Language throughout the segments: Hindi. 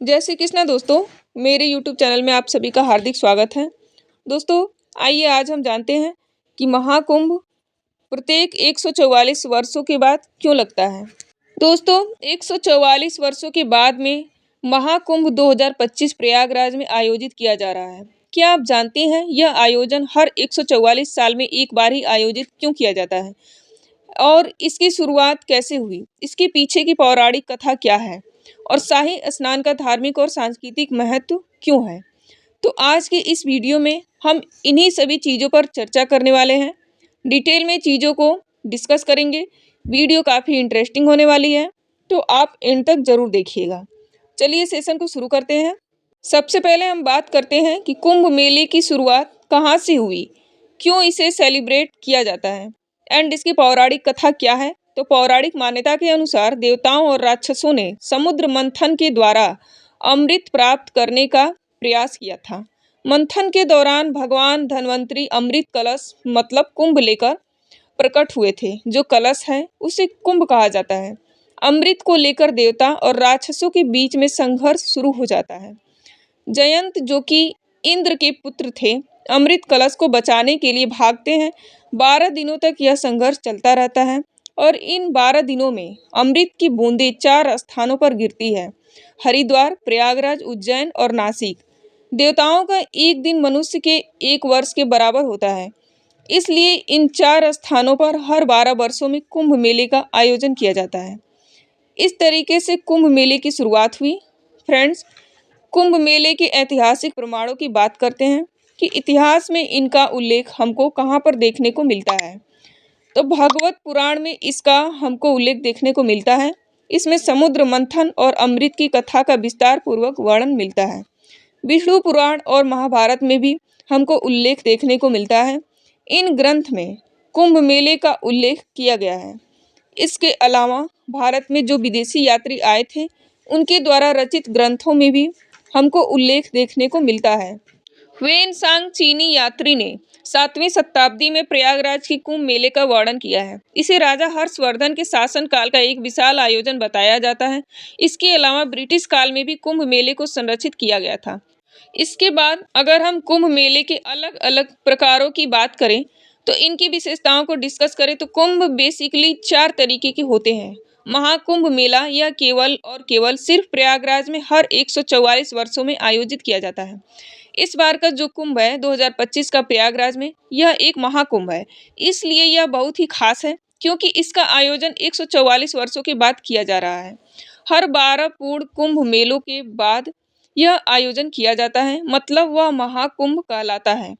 जय श्री कृष्णा दोस्तों, मेरे यूट्यूब चैनल में आप सभी का हार्दिक स्वागत है। दोस्तों, आइए आज हम जानते हैं कि महाकुंभ प्रत्येक 144 वर्षों के बाद क्यों लगता है। दोस्तों, 144 वर्षों के बाद में महाकुंभ 2025 प्रयागराज में आयोजित किया जा रहा है। क्या आप जानते हैं यह आयोजन हर 144 साल में एक बार ही आयोजित क्यों किया जाता है और इसकी शुरुआत कैसे हुई, इसके पीछे की पौराणिक कथा क्या है और शाही स्नान का धार्मिक और सांस्कृतिक महत्व क्यों है। तो आज के इस वीडियो में हम इन्हीं सभी चीज़ों पर चर्चा करने वाले हैं। डिटेल में चीज़ों को डिस्कस करेंगे। वीडियो काफ़ी इंटरेस्टिंग होने वाली है, तो आप एंड तक ज़रूर देखिएगा। चलिए सेशन को शुरू करते हैं। सबसे पहले हम बात करते हैं कि कुंभ मेले की शुरुआत कहाँ से हुई, क्यों इसे सेलिब्रेट किया जाता है एंड इसकी पौराणिक कथा क्या है। तो पौराणिक मान्यता के अनुसार देवताओं और राक्षसों ने समुद्र मंथन के द्वारा अमृत प्राप्त करने का प्रयास किया था। मंथन के दौरान भगवान धन्वंतरी अमृत कलश मतलब कुंभ लेकर प्रकट हुए थे। जो कलश है उसे कुंभ कहा जाता है। अमृत को लेकर देवता और राक्षसों के बीच में संघर्ष शुरू हो जाता है। जयंत, जो कि इंद्र के पुत्र थे, अमृत कलश को बचाने के लिए भागते हैं। 12 दिनों तक यह संघर्ष चलता रहता है और इन 12 दिनों में अमृत की बूंदें 4 स्थानों पर गिरती है: हरिद्वार, प्रयागराज, उज्जैन और नासिक। देवताओं का एक दिन मनुष्य के 1 वर्ष के बराबर होता है, इसलिए इन 4 स्थानों पर हर 12 वर्षों में कुंभ मेले का आयोजन किया जाता है। इस तरीके से कुंभ मेले की शुरुआत हुई। फ्रेंड्स, कुंभ मेले के ऐतिहासिक प्रमाणों की बात करते हैं कि इतिहास में इनका उल्लेख हमको कहाँ पर देखने को मिलता है। तो भागवत पुराण में इसका हमको उल्लेख देखने को मिलता है। इसमें समुद्र मंथन और अमृत की कथा का विस्तार पूर्वक वर्णन मिलता है। विष्णु पुराण और महाभारत में भी हमको उल्लेख देखने को मिलता है। इन ग्रंथ में कुंभ मेले का उल्लेख किया गया है। इसके अलावा भारत में जो विदेशी यात्री आए थे, उनके द्वारा रचित ग्रंथों में भी हमको उल्लेख देखने को मिलता है। ह्वेन-सांग चीनी यात्री ने 7वीं शताब्दी में प्रयागराज की कुंभ मेले का वर्णन किया है। इसे राजा हर्षवर्धन के शासनकाल का एक विशाल आयोजन बताया जाता है। इसके अलावा ब्रिटिश काल में भी कुंभ मेले को संरक्षित किया गया था। इसके बाद अगर हम कुंभ मेले के अलग अलग प्रकारों की बात करें, तो इनकी विशेषताओं को डिस्कस करें तो कुंभ बेसिकली 4 तरीके के होते हैं। महाकुंभ मेला यह केवल और केवल सिर्फ प्रयागराज में हर 144 वर्षों में आयोजित किया जाता है। इस बार का जो कुंभ है 2025 का प्रयागराज में, यह एक महाकुंभ है। इसलिए यह बहुत ही खास है क्योंकि इसका आयोजन 144 वर्षों के बाद किया जा रहा है। हर 12 पूर्ण कुंभ मेलों के बाद यह आयोजन किया जाता है, मतलब वह महाकुंभ कहलाता है।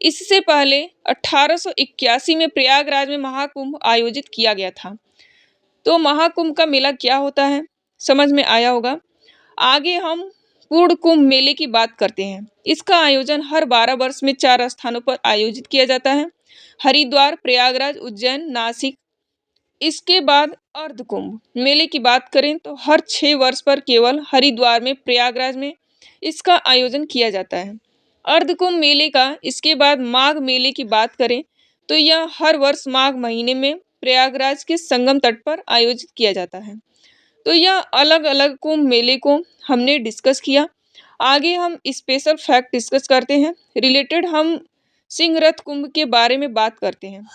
इससे पहले 1881 में प्रयागराज में महाकुंभ आयोजित किया गया था। तो महाकुंभ का मेला क्या होता है, समझ में आया होगा। आगे हम पूर्ण कुंभ मेले की बात करते हैं। इसका आयोजन हर 12 वर्ष में 4 स्थानों पर आयोजित किया जाता है: हरिद्वार, प्रयागराज, उज्जैन, नासिक। इसके बाद अर्ध कुंभ मेले की बात करें तो हर 6 वर्ष पर केवल हरिद्वार में, प्रयागराज में इसका आयोजन किया जाता है। अर्ध कुंभ मेले का इसके बाद माघ मेले की बात करें तो यह हर वर्ष माघ महीने में प्रयागराज के संगम तट पर आयोजित किया जाता है। तो यह अलग अलग कुंभ मेले को हमने डिस्कस किया। आगे हम स्पेशल फैक्ट डिस्कस करते हैं। रिलेटेड हम सिंहरथ कुंभ के बारे में बात करते हैं।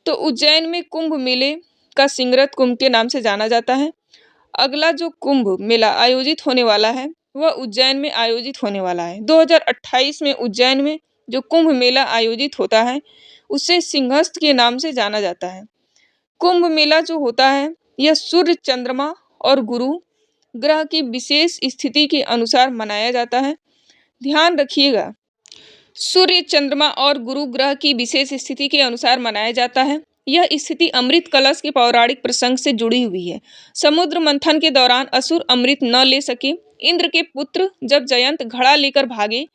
तो उज्जैन में कुंभ मेले का सिंहरथ कुंभ के नाम से जाना जाता है। अगला जो कुंभ मेला आयोजित होने वाला है वह उज्जैन में आयोजित होने वाला है। 2028 में उज्जैन में जो कुंभ मेला आयोजित होता है उसे सिंहस्थ के नाम से जाना जाता है। कुंभ मेला जो होता है यह सूर्य, चंद्रमा और गुरु ग्रह की विशेष स्थिति के अनुसार मनाया जाता है। ध्यान रखिएगा, सूर्य, चंद्रमा और गुरु ग्रह की विशेष स्थिति के अनुसार मनाया जाता है। यह स्थिति अमृत कलश के पौराणिक प्रसंग से जुड़ी हुई है। समुद्र मंथन के दौरान असुर अमृत न ले सके। इंद्र के पुत्र जब जयंत घड़ा लेकर भागे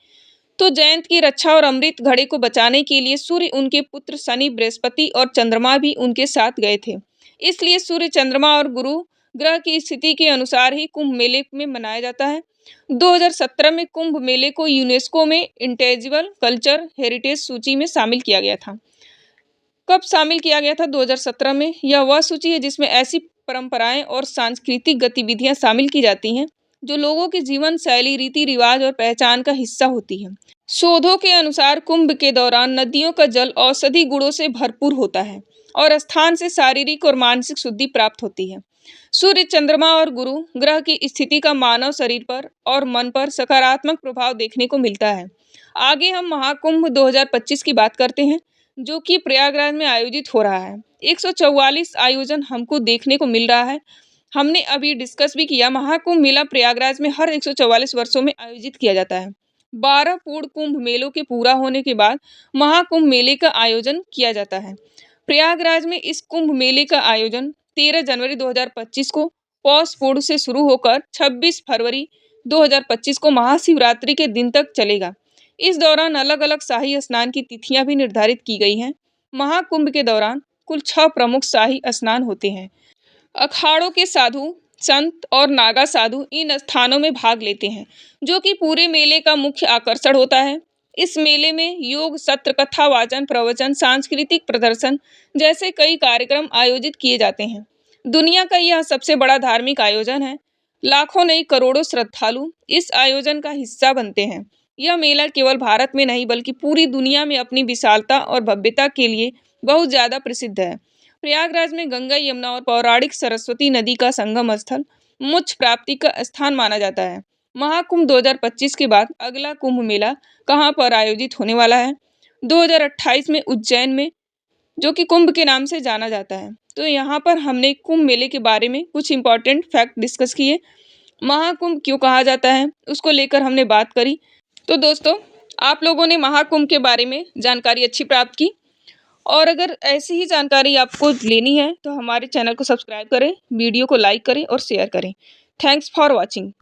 तो जयंत की रक्षा और अमृत घड़े को बचाने के लिए सूर्य, उनके पुत्र शनि, बृहस्पति और चंद्रमा भी उनके साथ गए थे। इसलिए सूर्य, चंद्रमा और गुरु ग्रह की स्थिति के अनुसार ही कुंभ मेले में मनाया जाता है। 2017 में कुंभ मेले को यूनेस्को में इंटेंजिबल कल्चर हेरिटेज सूची में शामिल किया गया था। कब शामिल किया गया था? 2017 में। यह वह सूची है जिसमें ऐसी परंपराएं और सांस्कृतिक गतिविधियां शामिल की जाती हैं जो लोगों की जीवन शैली, रीति रिवाज और पहचान का हिस्सा होती है। शोधों के अनुसार कुंभ के दौरान नदियों का जल औषधि गुणों से भरपूर होता है और स्थान से शारीरिक और मानसिक शुद्धि प्राप्त होती है। सूर्य, चंद्रमा और गुरु ग्रह की स्थिति का मानव शरीर पर और मन पर सकारात्मक प्रभाव देखने को मिलता है। आगे हम महाकुंभ 2025 की बात करते हैं, जो कि प्रयागराज में आयोजित हो रहा है। 144 आयोजन हमको देखने को मिल रहा है। हमने अभी डिस्कस भी किया, महाकुंभ मेला प्रयागराज में हर 144 वर्षों में आयोजित किया जाता है। 12 पूर्ण कुंभ मेलों के पूरा होने के बाद महाकुंभ मेले का आयोजन किया जाता है। प्रयागराज में इस कुंभ मेले का आयोजन 13 जनवरी 2025 को पौष पूर्व से शुरू होकर 26 फरवरी 2025 को महाशिवरात्रि के दिन तक चलेगा। इस दौरान अलग-अलग शाही स्नान की तिथियां भी निर्धारित की गई हैं। महाकुंभ के दौरान कुल 6 प्रमुख शाही स्नान होते हैं। अखाड़ों के साधु, संत और नागा साधु इन स्थानों में भाग लेते हैं, जो कि पूरे मेले का मुख्य आकर्षण होता है। इस मेले में योग सत्र, कथा वाचन, प्रवचन, सांस्कृतिक प्रदर्शन जैसे कई कार्यक्रम आयोजित किए जाते हैं। दुनिया का यह सबसे बड़ा धार्मिक आयोजन है। लाखों नहीं करोड़ों श्रद्धालु इस आयोजन का हिस्सा बनते हैं। यह मेला केवल भारत में नहीं बल्कि पूरी दुनिया में अपनी विशालता और भव्यता के लिए बहुत ज्यादा प्रसिद्ध है। प्रयागराज में गंगा, यमुना और पौराणिक सरस्वती नदी का संगम स्थल मोक्ष प्राप्ति का स्थान माना जाता है। महाकुंभ 2025 के बाद अगला कुंभ मेला कहाँ पर आयोजित होने वाला है? 2028 में उज्जैन में, जो कि कुंभ के नाम से जाना जाता है। तो यहाँ पर हमने कुंभ मेले के बारे में कुछ इंपॉर्टेंट फैक्ट डिस्कस किए। महाकुंभ क्यों कहा जाता है उसको लेकर हमने बात करी। तो दोस्तों, आप लोगों ने महाकुंभ के बारे में जानकारी अच्छी प्राप्त की, और अगर ऐसी ही जानकारी आपको लेनी है तो हमारे चैनल को सब्सक्राइब करें, वीडियो को लाइक करें और शेयर करें। Thanks for watching.